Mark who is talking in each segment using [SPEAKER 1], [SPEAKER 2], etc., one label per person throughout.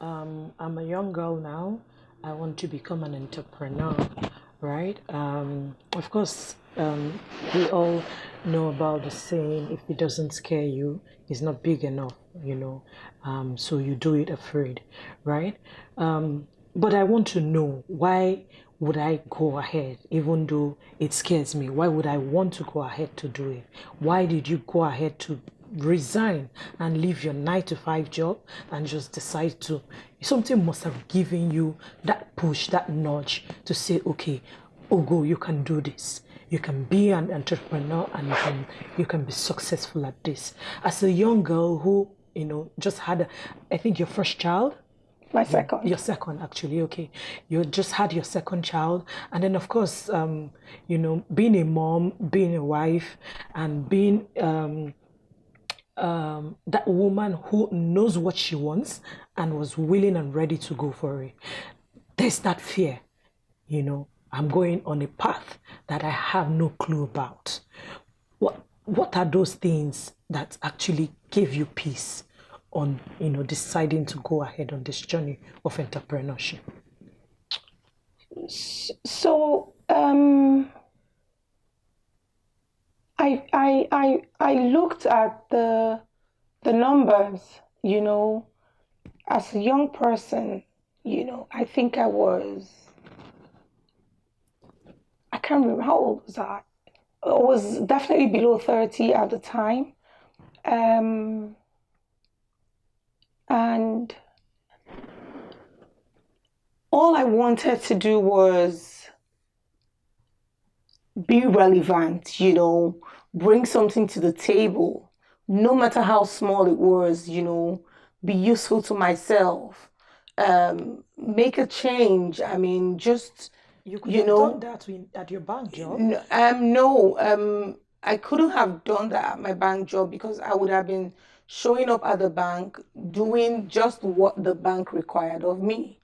[SPEAKER 1] I'm a young girl now. I want to become an entrepreneur, right? Of course, we all know about the saying, if it doesn't scare you, it's not big enough, you know. So you do it afraid, right? But I want to know, why would I go ahead even though it scares me? Why would I want to go ahead to do it? Why did you go ahead to resign and leave your 9 to 5 job and just decide to? Something must have given you that push, that nudge to say, okay, Ogo, you can do this. You can be an entrepreneur and you can be successful at this. As a young girl who, just had, I think, your first child.
[SPEAKER 2] My second.
[SPEAKER 1] Your second, actually, okay. You just had your second child, and then of course, being a mom, being a wife, and being that woman who knows what she wants and was willing and ready to go for it. There's that fear, I'm going on a path that I have no clue about. What are those things that actually give you peace on, deciding to go ahead on this journey of entrepreneurship?
[SPEAKER 2] So I looked at the numbers, as a young person, I think I can't remember how old was I. I was definitely below 30 at the time. And all I wanted to do was be relevant, bring something to the table, no matter how small it was, be useful to myself, make a change. I mean, just,
[SPEAKER 1] You could have done that at your bank job.
[SPEAKER 2] No, I couldn't have done that at my bank job because I would have been showing up at the bank doing just what the bank required of me.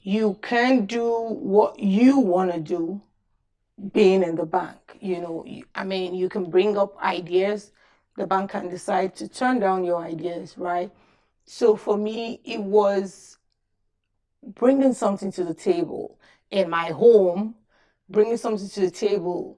[SPEAKER 2] You can do what you want to do being in the bank. You can bring up ideas. The bank can decide to turn down your ideas, right? So for me, it was bringing something to the table in my home, bringing something to the table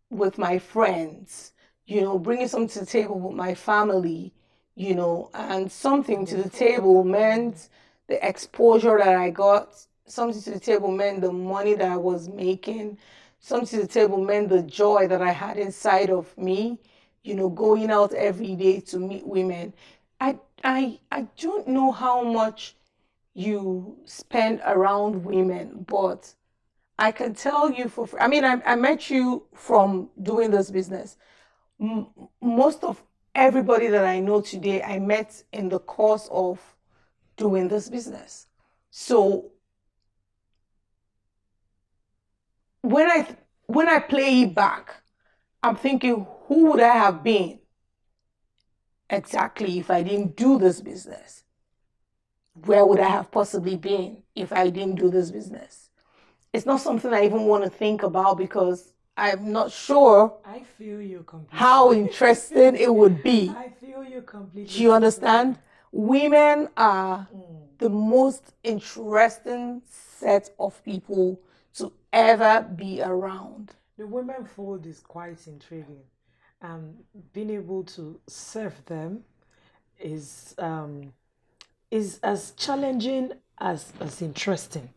[SPEAKER 2] with my friends, bringing something to the table with my family, and something to the table meant the exposure that I got. Something to the table meant the money that I was making. Something to the table meant the joy that I had inside of me, going out every day to meet women. I don't know how much you spend around women, but I can tell you for free. I mean, I met you from doing this business. Most of everybody that I know today, I met in the course of doing this business. So when I play it back, I'm thinking, who would I have been exactly if I didn't do this business? Where would I have possibly been if I didn't do this business? It's not something I even want to think about because I'm not sure
[SPEAKER 1] I feel you completely.
[SPEAKER 2] How interesting it would be.
[SPEAKER 1] I feel you completely.
[SPEAKER 2] Do you understand? Women are the most interesting set of people to ever be around.
[SPEAKER 1] The women fold is quite intriguing. Being able to serve them is as challenging as interesting.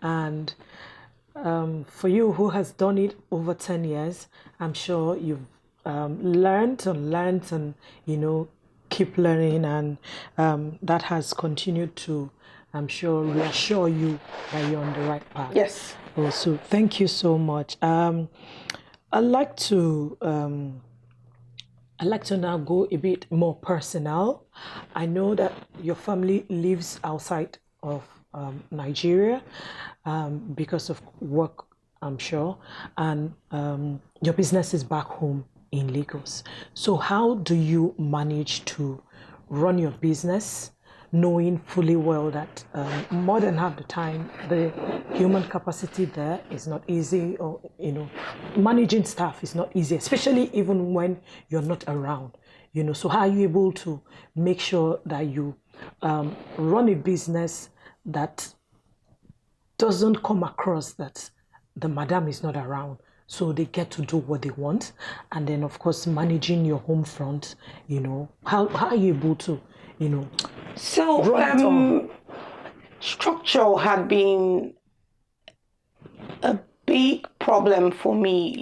[SPEAKER 1] And for you who has done it over 10 years, I'm sure you've learned and, keep learning. And that has continued to, I'm sure, reassure you that you're on the right path.
[SPEAKER 2] Yes.
[SPEAKER 1] Also, thank you so much. I'd like to now go a bit more personal. I know that your family lives outside of Nigeria because of work, I'm sure, and your business is back home in Lagos. So how do you manage to run your business, knowing fully well that more than half the time the human capacity there is not easy, or managing staff is not easy, especially even when you're not around. So how are you able to make sure that you run a business that doesn't come across that the madam is not around, so they get to do what they want? And then of course managing your home front, how are you able to
[SPEAKER 2] So
[SPEAKER 1] run it all?
[SPEAKER 2] structure had been a big problem for me,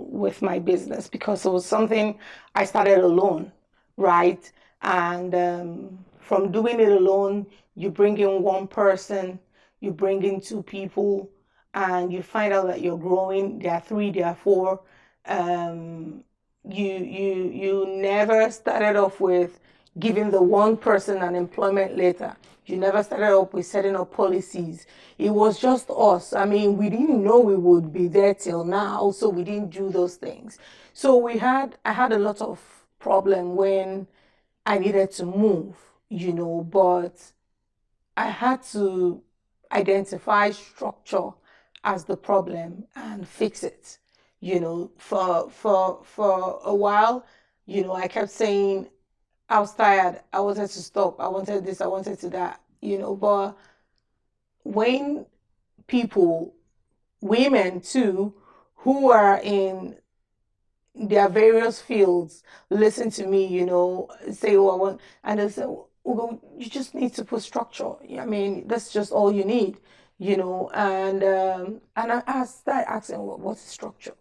[SPEAKER 2] with my business, because it was something I started alone, right? And from doing it alone, you bring in one person, you bring in two people, and you find out that you're growing. There are three, there are four. Um, you never started off with giving the one person an employment letter. You never started up with setting up policies. It was just us. I mean, we didn't know we would be there till now, so we didn't do those things. So I had a lot of problem when I needed to move, but I had to identify structure as the problem and fix it. For a while, I kept saying I was tired. I wanted to stop. I wanted this. I wanted to that. But when people, women too, who are in their various fields, listen to me, say, oh, I want, and they say, oh, you just need to put structure. I mean, that's just all you need, and I started asking, what's structure?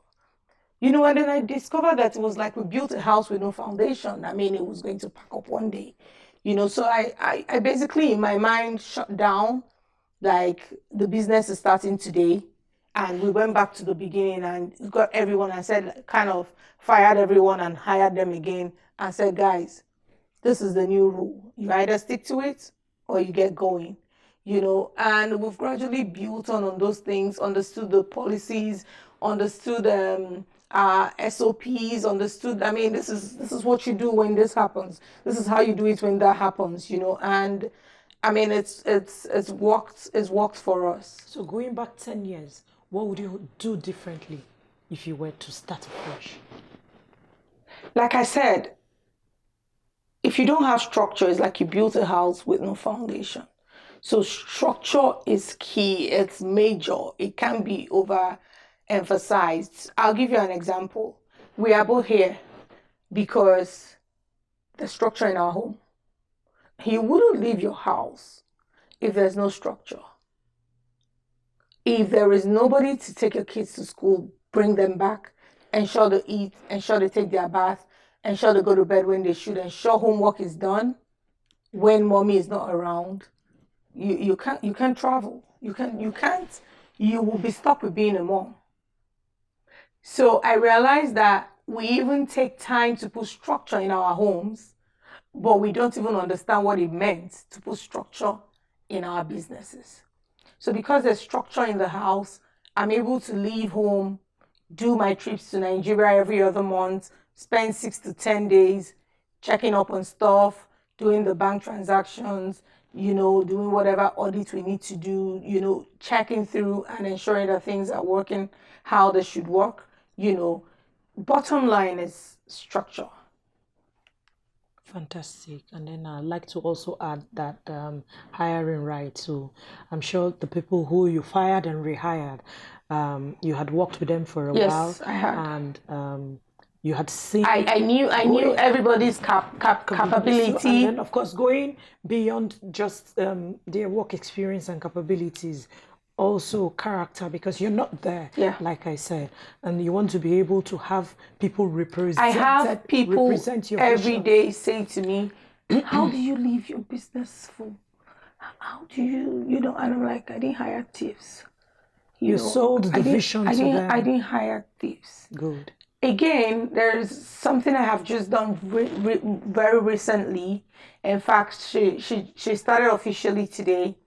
[SPEAKER 2] And then I discovered that it was like we built a house with no foundation. I mean, it was going to pack up one day. So I basically, in my mind, shut down, like the business is starting today. And we went back to the beginning and got everyone and said, kind of fired everyone and hired them again and said, guys, this is the new rule. You either stick to it or you get going. And we've gradually built on those things, understood the policies, understood SOPs, understood. I mean, this is what you do when this happens. This is how you do it when that happens. And I mean, it's worked for us.
[SPEAKER 1] So going back 10 years, what would you do differently if you were to start afresh?
[SPEAKER 2] Like I said, if you don't have structure, it's like you built a house with no foundation. So structure is key. It's major. It can be overemphasized. I'll give you an example. We are both here because the structure in our home. You wouldn't leave your house if there's no structure. If there is nobody to take your kids to school, bring them back, ensure they eat, ensure they take their bath, ensure they go to bed when they should, ensure homework is done when mommy is not around, you can't travel. You will be stuck with being a mom. So I realized that we even take time to put structure in our homes, but we don't even understand what it meant to put structure in our businesses. So because there's structure in the house, I'm able to leave home, do my trips to Nigeria every other month, spend 6 to 10 days checking up on stuff, doing the bank transactions, doing whatever audit we need to do, checking through and ensuring that things are working how they should work. Bottom line is structure.
[SPEAKER 1] Fantastic. And then I'd like to also add that hiring right. So I'm sure the people who you fired and rehired, you had worked with them for a while.
[SPEAKER 2] Yes, I had.
[SPEAKER 1] And you had seen.
[SPEAKER 2] I knew everybody's capability.
[SPEAKER 1] And then, of course, going beyond just their work experience and capabilities, also character, because you're not there, like I said, and you want to be able to have people represent.
[SPEAKER 2] I have people
[SPEAKER 1] represent your
[SPEAKER 2] every
[SPEAKER 1] vision.
[SPEAKER 2] day say to me, how do you leave your business full? How do you, and I'm like, I didn't hire thieves.
[SPEAKER 1] You sold the vision to them.
[SPEAKER 2] I didn't hire thieves.
[SPEAKER 1] Good.
[SPEAKER 2] Again, there's something I have just done very recently. In fact, she started officially today.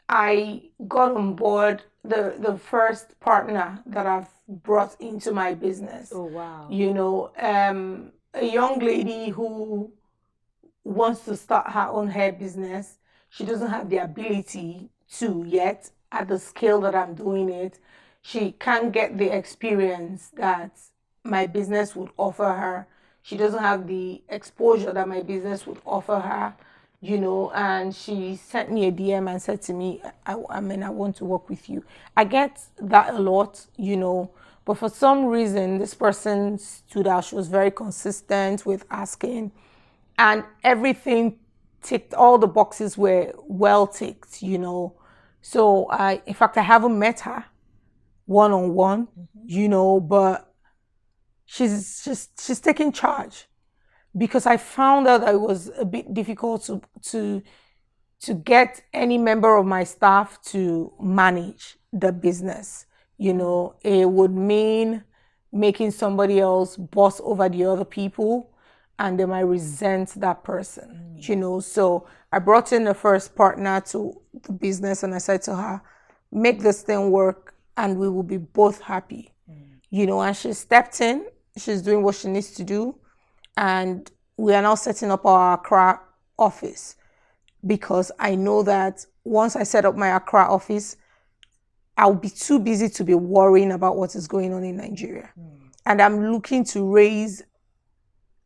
[SPEAKER 2] I got on board the first partner that I've brought into my business.
[SPEAKER 1] Oh, wow.
[SPEAKER 2] A young lady who wants to start her own hair business. she doesn't have the ability to yet at the scale that I'm doing it. She can't get the experience that my business would offer her. She doesn't have the exposure that my business would offer her, and she sent me a DM and said to me, I mean, I want to work with you. I get that a lot, but for some reason, this person stood out. She was very consistent with asking, and everything ticked, all the boxes were well ticked, So in fact, I haven't met her one-on-one, but she's taking charge, because I found out that it was a bit difficult to get any member of my staff to manage the business. It would mean making somebody else boss over the other people, and they might resent that person, So I brought in the first partner to the business, and I said to her, make this thing work and we will be both happy, and she stepped in. She's doing what she needs to do. And we are now setting up our Accra office, because I know that once I set up my Accra office, I'll be too busy to be worrying about what is going on in Nigeria. And I'm looking to raise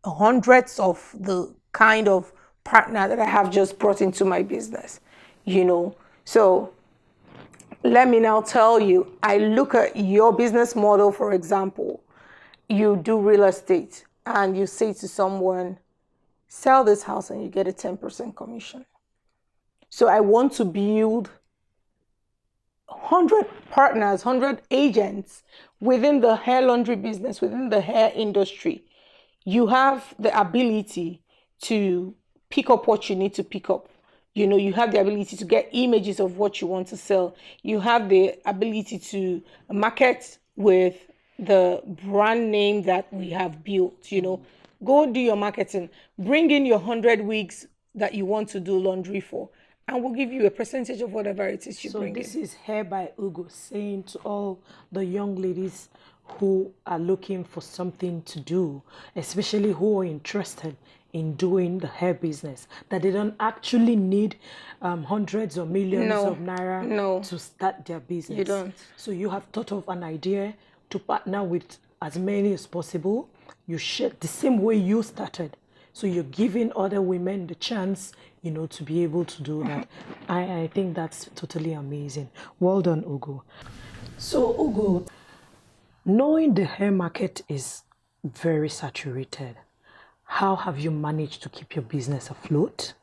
[SPEAKER 2] hundreds of the kind of partner that I have just brought into my business, So let me now tell you, I look at your business model, for example. You do real estate and you say to someone, sell this house and you get a 10% commission. So I want to build 100 partners, 100 agents within the hair laundry business, within the hair industry. You have the ability to pick up what you need to pick up. You have the ability to get images of what you want to sell. You have the ability to market with the brand name that we have built. Go do your marketing, bring in your 100 wigs that you want to do laundry for, and we'll give you a percentage of whatever it is you bring in. So this is Hair by Ugo saying to all the young ladies who are looking for something to do, especially who are interested in doing the hair business, that they don't actually need hundreds or millions of naira to start their business. You don't.
[SPEAKER 1] So you have thought of an idea to partner with as many as possible. You share the same way you started. So you're giving other women the chance, to be able to do that. I think that's totally amazing. Well done, Ugo. So Ugo, knowing the hair market is very saturated, how have you managed to keep your business afloat,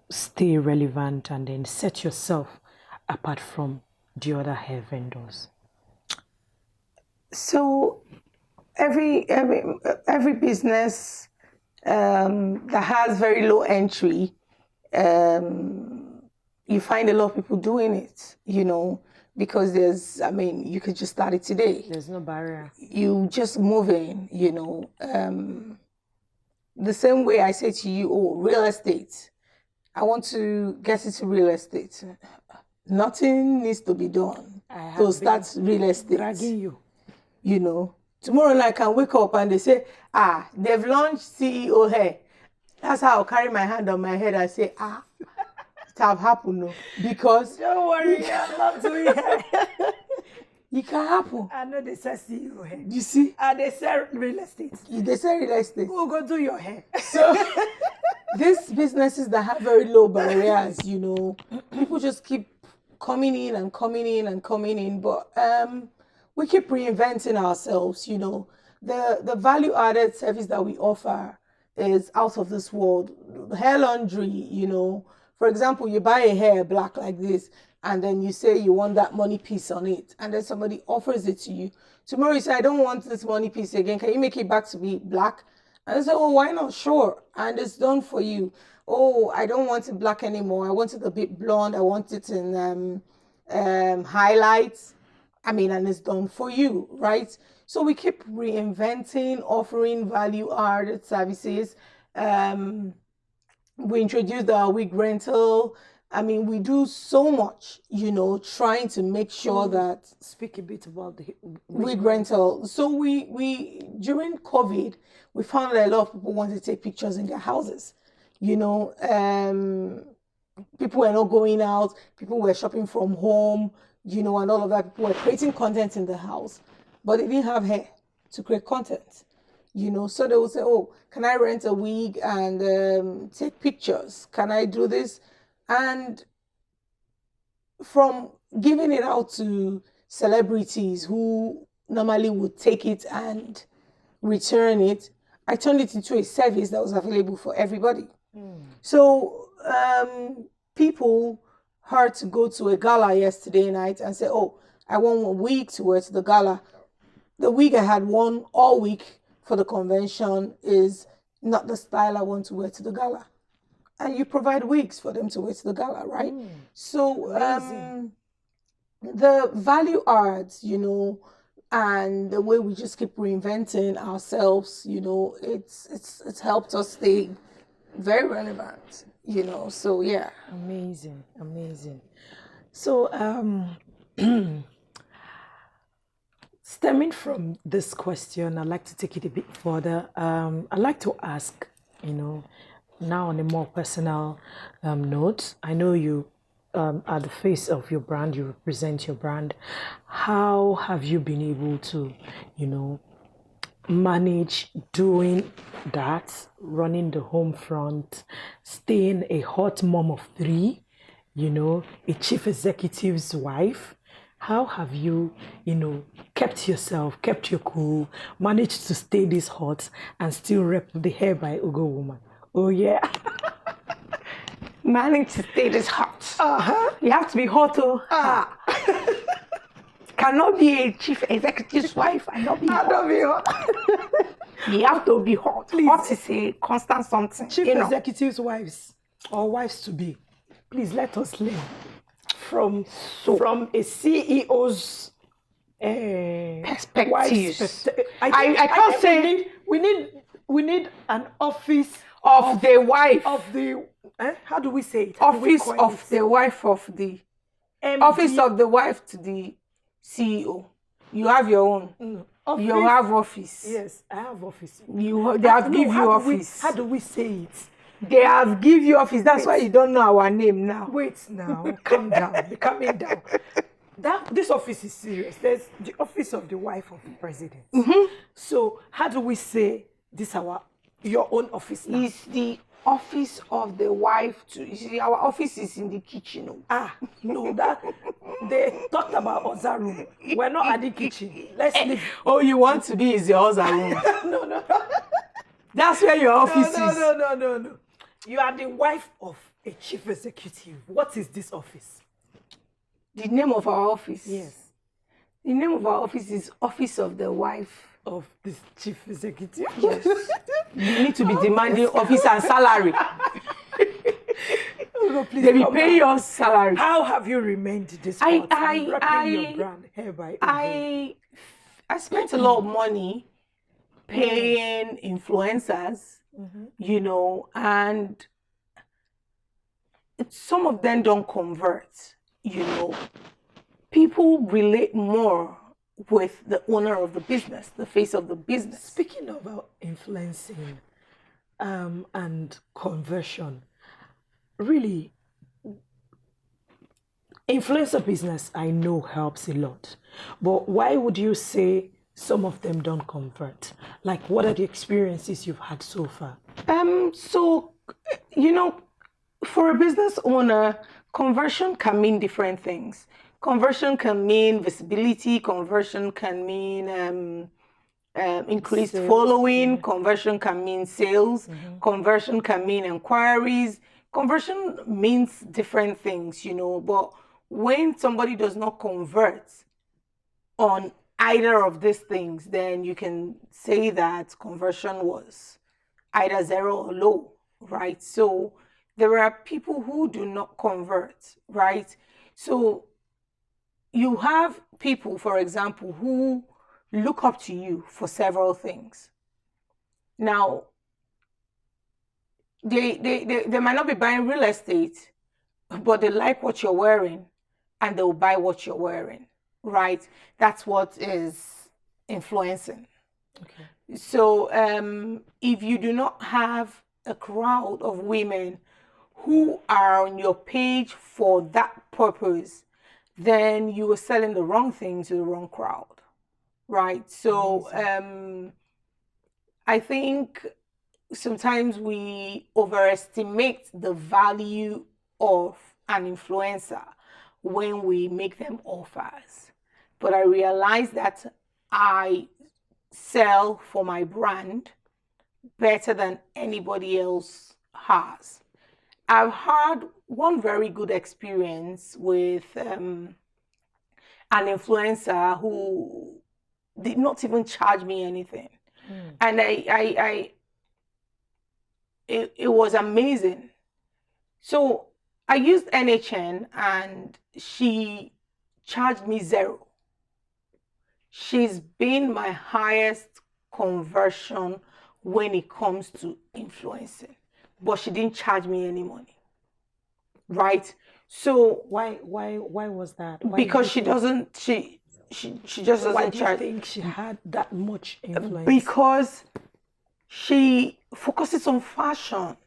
[SPEAKER 1] stay relevant, and then set yourself apart from the other hair vendors?
[SPEAKER 2] So every business that has very low entry, you find a lot of people doing it, because you could just start it today.
[SPEAKER 1] There's no barrier.
[SPEAKER 2] You just move in, the same way I say to you, real estate. I want to get into real estate. Nothing needs to be done to start real estate.
[SPEAKER 1] Dragging you.
[SPEAKER 2] Tomorrow night I can wake up and they say, they've launched CEO hair. That's how I'll carry my hand on my head and say, it have happened, no. Because
[SPEAKER 1] don't worry, I'm not doing it.
[SPEAKER 2] It can happen.
[SPEAKER 1] I know they sell CEO hair.
[SPEAKER 2] You see?
[SPEAKER 1] And they sell real estate.
[SPEAKER 2] They sell real estate.
[SPEAKER 1] We'll go do your hair.
[SPEAKER 2] So these businesses that have very low barriers, people just keep coming in and coming in and coming in. But we keep reinventing ourselves, The value-added service that we offer is out of this world. Hair laundry, For example, you buy a hair black like this, and then you say you want that money piece on it, and then somebody offers it to you. Tomorrow you say, I don't want this money piece again. Can you make it back to be black? And they say, oh, why not? Sure. And it's done for you. Oh, I don't want it black anymore. I want it a bit blonde. I want it in highlights. And it's done for you, right? So we keep reinventing, offering value-added services. We introduced our wig rental. We do so much, trying to make sure that...
[SPEAKER 1] Speak a bit about the
[SPEAKER 2] wig rental. So we during COVID, we found that a lot of people wanted to take pictures in their houses. people were not going out, people were shopping from home, and all of that. People were creating content in the house, but they didn't have hair to create content, So they would say, oh, can I rent a wig and take pictures? Can I do this? And from giving it out to celebrities who normally would take it and return it, I turned it into a service that was available for everybody. So people heard to go to a gala yesterday night and say, oh, I want a wig to wear to the gala. The wig I had worn all week for the convention is not the style I want to wear to the gala. And you provide wigs for them to wear to the gala, right? So the value adds, and the way we just keep reinventing ourselves, it's helped us stay very relevant, So yeah.
[SPEAKER 1] Amazing. So stemming from this question, I'd like to take it a bit further. I'd like to ask, now on a more personal note, I know you are the face of your brand, you represent your brand. How have you been able to, manage doing that, running the home front, staying a hot mom of 3, a chief executive's wife? How have you, kept your cool, managed to stay this hot and still rep the Hair by Ugo Woman? Oh, yeah.
[SPEAKER 2] Managed to stay this hot. You have to be hot, Cannot be a chief executive's wife and not be hot. You have to be hot. Please. Hot is a constant something.
[SPEAKER 1] Chief executives' wives or wives to be, please let us learn from a CEO's
[SPEAKER 2] perspectives.
[SPEAKER 1] I can't say we need an office
[SPEAKER 2] of the wife
[SPEAKER 1] of the how do we say it?
[SPEAKER 2] Office of the wife of the MD. Office of the wife to the CEO. You have your own. You have office.
[SPEAKER 1] Yes, I have office.
[SPEAKER 2] They have give you office.
[SPEAKER 1] How do we say it?
[SPEAKER 2] They have give you office. That's why you don't know our name now.
[SPEAKER 1] Wait now, calm down. Be calming down. This office is serious. There's the office of the wife of the president. So how do we say this your own office now?
[SPEAKER 2] It's the office of the wife to. You see, our office is in the kitchen.
[SPEAKER 1] No, that they talked about other room. We're not at the kitchen. Let's leave.
[SPEAKER 2] Oh, you want to be in the other room?
[SPEAKER 1] No.
[SPEAKER 2] That's where your office is.
[SPEAKER 1] No. You are the wife of a chief executive. What is this office?
[SPEAKER 2] The name of our office?
[SPEAKER 1] Yes.
[SPEAKER 2] The name of our office is Office of the Wife
[SPEAKER 1] of this chief executive.
[SPEAKER 2] Yes. You need to be demanding office and salary.
[SPEAKER 1] No, please
[SPEAKER 2] they be paying your salary.
[SPEAKER 1] How have you remained this hot? Your brand Hair by
[SPEAKER 2] I spent a lot of money paying influencers, and some of them don't convert, People relate more with the owner of the business, the face of the business.
[SPEAKER 1] Speaking about influencing and conversion, really, influencer business I know helps a lot. But why would you say some of them don't convert? Like, what are the experiences you've had so far?
[SPEAKER 2] For a business owner, conversion can mean different things. Conversion can mean visibility. Conversion can mean increased sales. Following. Conversion can mean sales. Conversion can mean inquiries. Conversion means different things, But when somebody does not convert on either of these things, then you can say that conversion was either 0 or low, right? So there are people who do not convert, right? So you have people, for example, who look up to you for several things. Now, they might not be buying real estate, but they like what you're wearing and they'll buy what you're wearing, right? That's what is influencing.
[SPEAKER 1] Okay.
[SPEAKER 2] So if you do not have a crowd of women who are on your page for that purpose, then you are selling the wrong thing to the wrong crowd, right? So I think sometimes we overestimate the value of an influencer when we make them offers. But I realize that I sell for my brand better than anybody else has. I've had one very good experience with an influencer who did not even charge me anything. And it was amazing. So I used NHN and she charged me 0. She's been my highest conversion when it comes to influencing, but she didn't charge me any money, right? So
[SPEAKER 1] Why was that?
[SPEAKER 2] because she doesn't, she just
[SPEAKER 1] Why
[SPEAKER 2] doesn't
[SPEAKER 1] do you
[SPEAKER 2] charge.
[SPEAKER 1] think she had that much influence?
[SPEAKER 2] Because she focuses on fashion.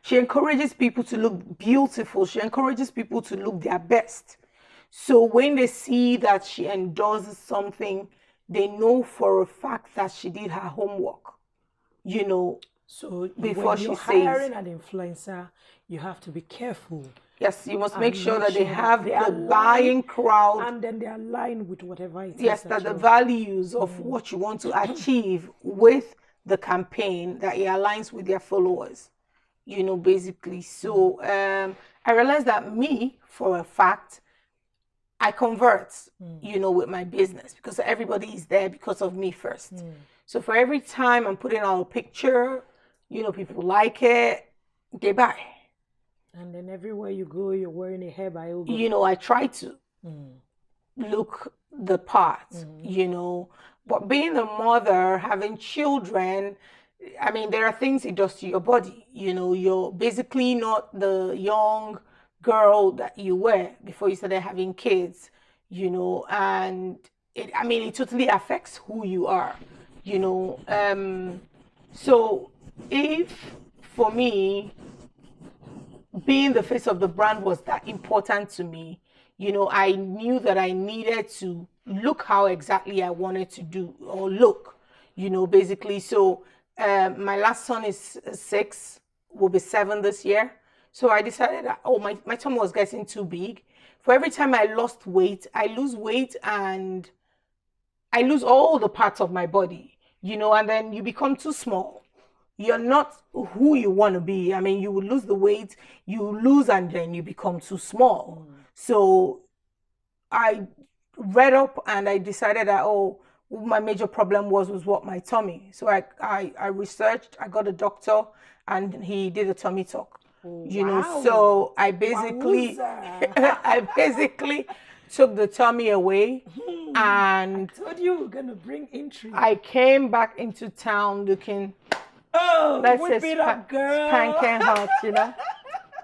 [SPEAKER 2] She encourages people to look beautiful. She encourages people to look their best. So when they see that she endorses something, they know for a fact that she did her homework, you know,
[SPEAKER 1] So
[SPEAKER 2] before
[SPEAKER 1] when
[SPEAKER 2] she
[SPEAKER 1] you're
[SPEAKER 2] says.
[SPEAKER 1] hiring an influencer, you have to be careful
[SPEAKER 2] Yes, you must make
[SPEAKER 1] and
[SPEAKER 2] sure
[SPEAKER 1] make
[SPEAKER 2] that they
[SPEAKER 1] sure
[SPEAKER 2] have
[SPEAKER 1] they
[SPEAKER 2] the
[SPEAKER 1] align,
[SPEAKER 2] buying crowd.
[SPEAKER 1] and then they align with whatever it is
[SPEAKER 2] Yes, that the
[SPEAKER 1] you're-
[SPEAKER 2] values of what you want to achieve with the campaign, that it aligns with their followers, you know, basically. So I realized that me, for a fact, I convert, you know, with my business because everybody is there because of me first. So for every time I'm putting out a picture, you know, people like it, they buy.
[SPEAKER 1] And then everywhere you go, you're wearing a hair by Ogo.
[SPEAKER 2] You know, I try to look the part, you know, but being a mother, having children, I mean, there are things it does to your body. You know, you're basically not the young girl that you were before you started having kids, you know, and it totally affects who you are, you know. So if for me, being the face of the brand was that important to me, you know, I knew that I needed to look how exactly I wanted to do or look, you know, basically. So my last son is 6, will be 7 this year. So I decided that, my tummy was getting too big. For every time I lost weight, I lose weight and I lose all the parts of my body, you know, and then you become too small. You're not who you want to be. I mean, you will lose the weight, you lose, and then you become too small. So I read up and I decided that, my major problem was what my tummy. So I researched, I got a doctor, and he did a tummy talk. You know,
[SPEAKER 1] Wow.
[SPEAKER 2] so I basically,
[SPEAKER 1] Wowza.
[SPEAKER 2] I basically took the tummy away, and
[SPEAKER 1] Told you we're gonna bring intrigue.
[SPEAKER 2] I came back into town looking, let's
[SPEAKER 1] whip
[SPEAKER 2] say,
[SPEAKER 1] it up, girl.
[SPEAKER 2] spanking hot, you know,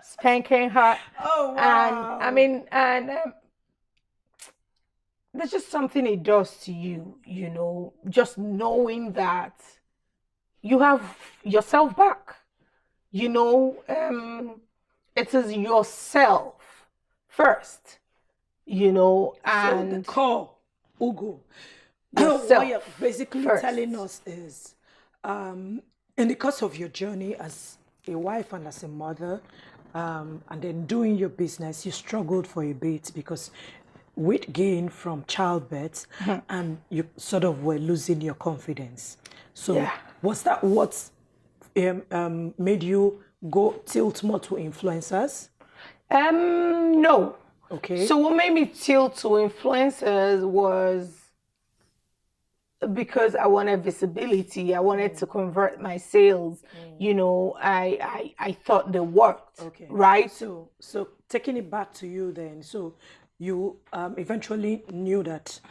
[SPEAKER 2] spanking hot.
[SPEAKER 1] Oh
[SPEAKER 2] And
[SPEAKER 1] wow.
[SPEAKER 2] I mean, and there's just something it does to you, you know, just knowing that you have yourself back, you know. It is yourself first, you know,
[SPEAKER 1] So the
[SPEAKER 2] and
[SPEAKER 1] core, Ugo.
[SPEAKER 2] yourself
[SPEAKER 1] What you're basically
[SPEAKER 2] first.
[SPEAKER 1] telling us is, in the course of your journey as a wife and as a mother, and then doing your business, you struggled for a bit because weight gain from childbirth, and you sort of were losing your confidence. So
[SPEAKER 2] Yeah.
[SPEAKER 1] was that what made you go tilt more to influencers?
[SPEAKER 2] No.
[SPEAKER 1] Okay.
[SPEAKER 2] So what made me tilt to influencers was because I wanted visibility. I wanted to convert my sales. You know, I thought they worked.
[SPEAKER 1] Okay.
[SPEAKER 2] Right?
[SPEAKER 1] So taking it back to you then, so you eventually knew that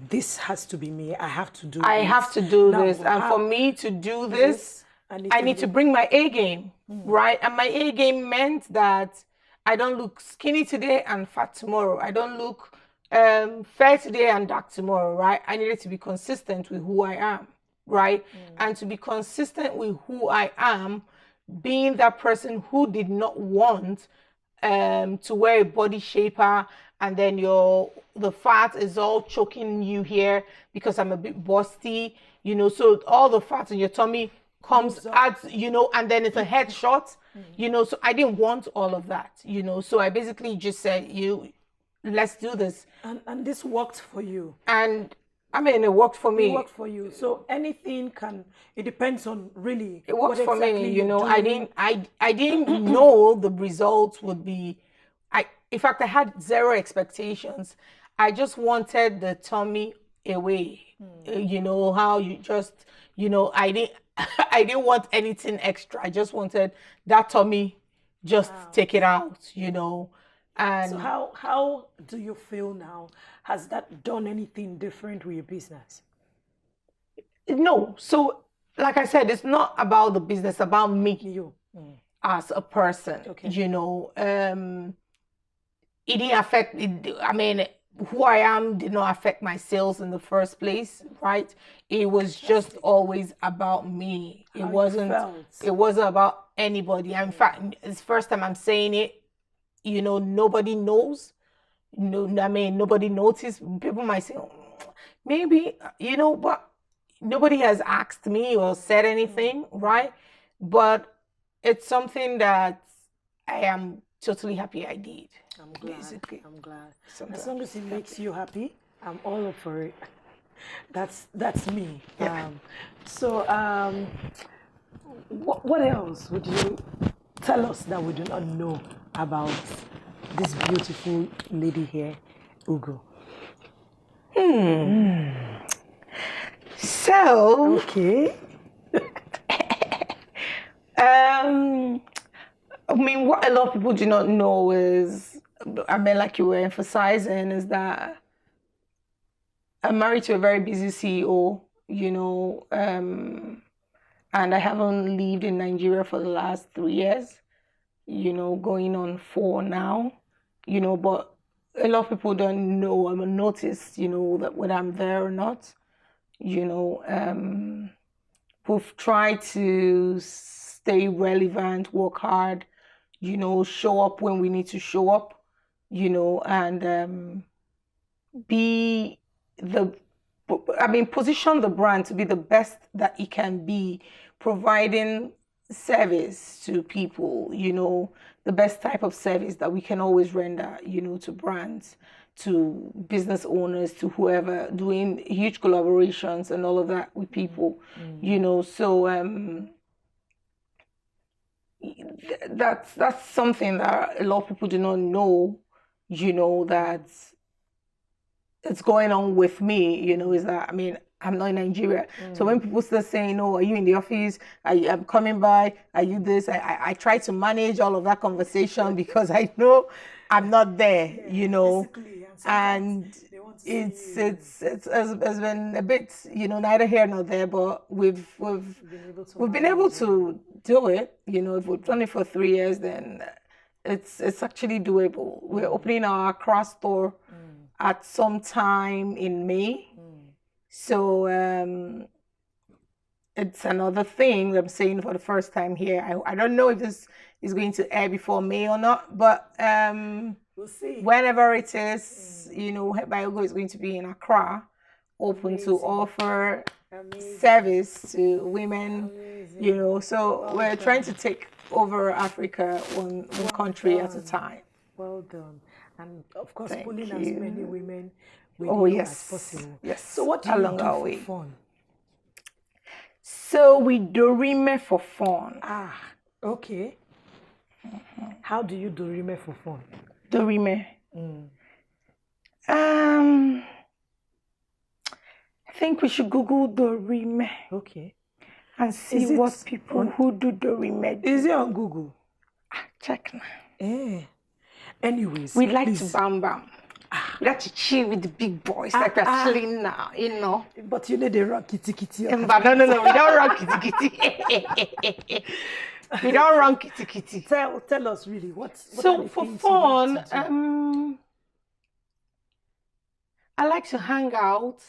[SPEAKER 1] this has to be me. I have to do
[SPEAKER 2] I
[SPEAKER 1] this.
[SPEAKER 2] have to do
[SPEAKER 1] Now,
[SPEAKER 2] this. And for me to do this, I need to bring my A game, right? And my A game meant that I don't look skinny today and fat tomorrow. I don't look fair today and dark tomorrow, right? I needed to be consistent with who I am, right? And to be consistent with who I am, being that person who did not want to wear a body shaper, and then the fat is all choking you here because I'm a bit busty, so all the fat in your tummy comes out, and then it's a headshot, so I didn't want all of that, so I basically just said, let's do this.
[SPEAKER 1] And this worked for you.
[SPEAKER 2] And I mean, it worked for me.
[SPEAKER 1] It worked for you. So anything it depends on really.
[SPEAKER 2] It worked for
[SPEAKER 1] exactly
[SPEAKER 2] me, I didn't know the results would be, in fact, I had zero expectations. I just wanted the tummy away. How you just, I didn't, I didn't want anything extra. I just wanted that tummy, just take it out, And
[SPEAKER 1] so how do you feel now? Has that done anything different with your business?
[SPEAKER 2] No. So, like I said, it's not about the business, about me as a person.
[SPEAKER 1] Okay.
[SPEAKER 2] It didn't affect it. I mean, who I am did not affect my sales in the first place, right? It was just always about me. It wasn't about anybody. In fact, it's the first time I'm saying it. Nobody knows. Nobody noticed. People might say, maybe, but nobody has asked me or said anything, right? But it's something that I am totally happy I did.
[SPEAKER 1] I'm glad.
[SPEAKER 2] Basically.
[SPEAKER 1] I'm glad.
[SPEAKER 2] Sometimes.
[SPEAKER 1] As long as it makes you happy, I'm all up for it. That's me.
[SPEAKER 2] Yeah.
[SPEAKER 1] What else would you tell us that we do not know about this beautiful lady here, Ugo?
[SPEAKER 2] So,
[SPEAKER 1] okay.
[SPEAKER 2] What a lot of people do not know is, like you were emphasizing, is that I'm married to a very busy CEO, and I haven't lived in Nigeria for the last 3 years, going on 4 now, but a lot of people don't know, notice, that whether I'm there or not, we've tried to stay relevant, work hard, show up when we need to show up, and position the brand to be the best that it can be, providing service to people, the best type of service that we can always render, to brands, to business owners, to whoever, doing huge collaborations and all of that with people, so that's something that a lot of people do not know, that it's going on with me, is that, I'm not in Nigeria. So when people start saying, "Oh, are you in the office? I'm coming by. Are you this?" I try to manage all of that conversation because I know I'm not there, and it's been a bit, neither here nor there, but we've been able to do it. If we've done it for 3 years, then it's actually doable. We're opening our Accra store at some time in May. So it's another thing I'm saying for the first time here. I don't know if this is going to air before May or not, but
[SPEAKER 1] we'll see.
[SPEAKER 2] Whenever it is, Biogo is going to be in Accra, open to offer service to women, so we're trying to take over Africa one country at a time.
[SPEAKER 1] Well done. And of course, pulling as many women with you as possible.
[SPEAKER 2] Yes.
[SPEAKER 1] So what do you do for fun?
[SPEAKER 2] So we dorime for fun.
[SPEAKER 1] Okay. How do you dorime for fun?
[SPEAKER 2] Dorime. I think we should Google dorime.
[SPEAKER 1] Okay.
[SPEAKER 2] And see what people who do dorime do.
[SPEAKER 1] Is it on Google?
[SPEAKER 2] Check now.
[SPEAKER 1] Anyways,
[SPEAKER 2] we like to bam bam. We like to chill with the big boys like we're chilling now,
[SPEAKER 1] But you know they rock kitty kitty.
[SPEAKER 2] No, we don't rock kitty kitty. We don't run kitty kitty.
[SPEAKER 1] Tell us really what
[SPEAKER 2] So for fun, I like to hang out.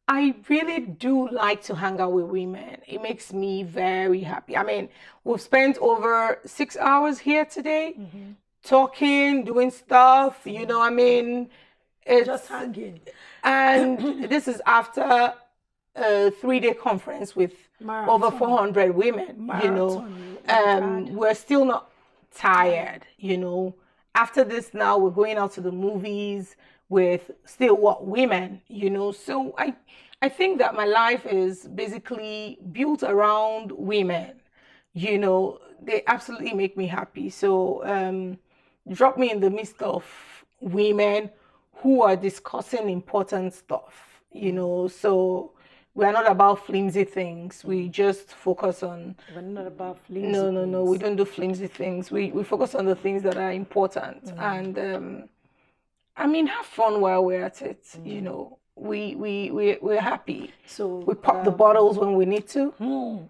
[SPEAKER 2] I really do like to hang out with women. It makes me very happy. I mean, we've spent over 6 hours here today talking, doing stuff, I mean,
[SPEAKER 1] Just hanging.
[SPEAKER 2] and this is after a 3-day conference with over 400 women, we're still not tired, After this now, we're going out to the movies with still what women, So I think that my life is basically built around women, They absolutely make me happy. So drop me in the midst of women who are discussing important stuff, So we're not about flimsy things. We just focus on.
[SPEAKER 1] We're not about flimsy
[SPEAKER 2] No. We don't do flimsy things. We focus on the things that are important, and I mean, have fun while we're at it. We're happy.
[SPEAKER 1] So
[SPEAKER 2] we pop the bottles when we need to.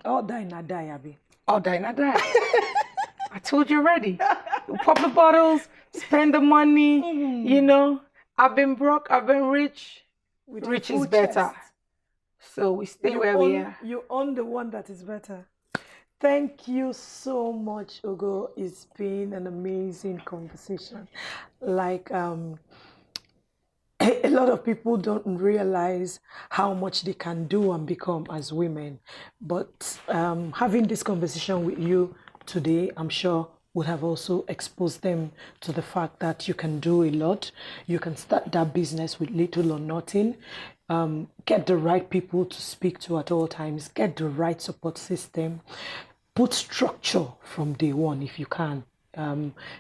[SPEAKER 1] All die na die, Abby.
[SPEAKER 2] All die na die. I told you already. We pop the bottles, spend the money. I've been broke, I've been rich. Rich is better. So we stay where we are.
[SPEAKER 1] You own the one that is better. Thank you so much, Ugo. It's been an amazing conversation. Like a lot of people don't realize how much they can do and become as women. But having this conversation with you today, I'm sure would have also exposed them to the fact that you can do a lot. You can start that business with little or nothing. Get the right people to speak to at all times. Get the right support system. Put structure from day one if you can.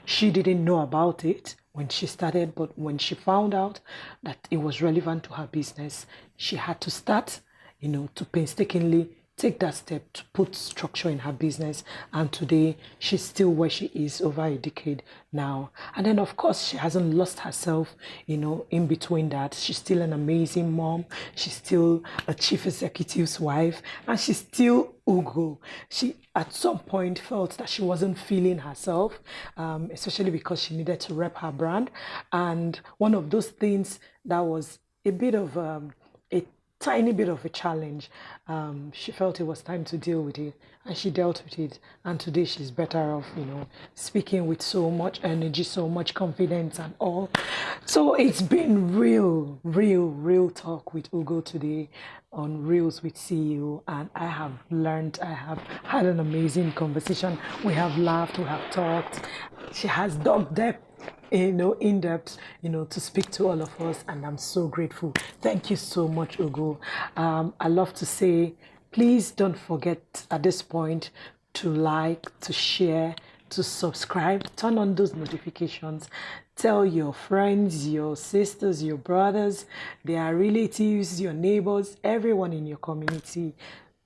[SPEAKER 1] She didn't know about it when she started, but when she found out that it was relevant to her business, she had to start, to painstakingly take that step to put structure in her business. And today she's still where she is over a decade now. And then of course she hasn't lost herself, in between that. She's still an amazing mom. She's still a chief executive's wife, and she's still Ugo. She at some point felt that she wasn't feeling herself, especially because she needed to rep her brand. And one of those things that was a bit of a tiny bit of a challenge. She felt it was time to deal with it, and she dealt with it. And today she's better off, speaking with so much energy, so much confidence and all. So it's been real talk with Ugo today on Reels with CEO, and I have had an amazing conversation. We have laughed, we have talked. She has dug depth, in depth, to speak to all of us, and I'm so grateful. Thank you so much, Ugo. I love to say, please don't forget at this point to like, to share, to subscribe, turn on those notifications. Tell your friends, your sisters, your brothers, their relatives, your neighbors, everyone in your community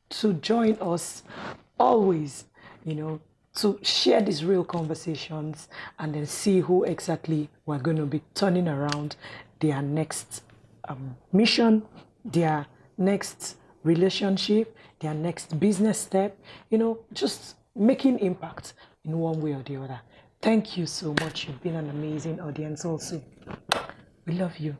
[SPEAKER 1] to join us always, to share these real conversations and then see who exactly we're going to be turning around their next mission, their next relationship, their next business step, just making impact in one way or the other. Thank you so much. You've been an amazing audience also. We love you.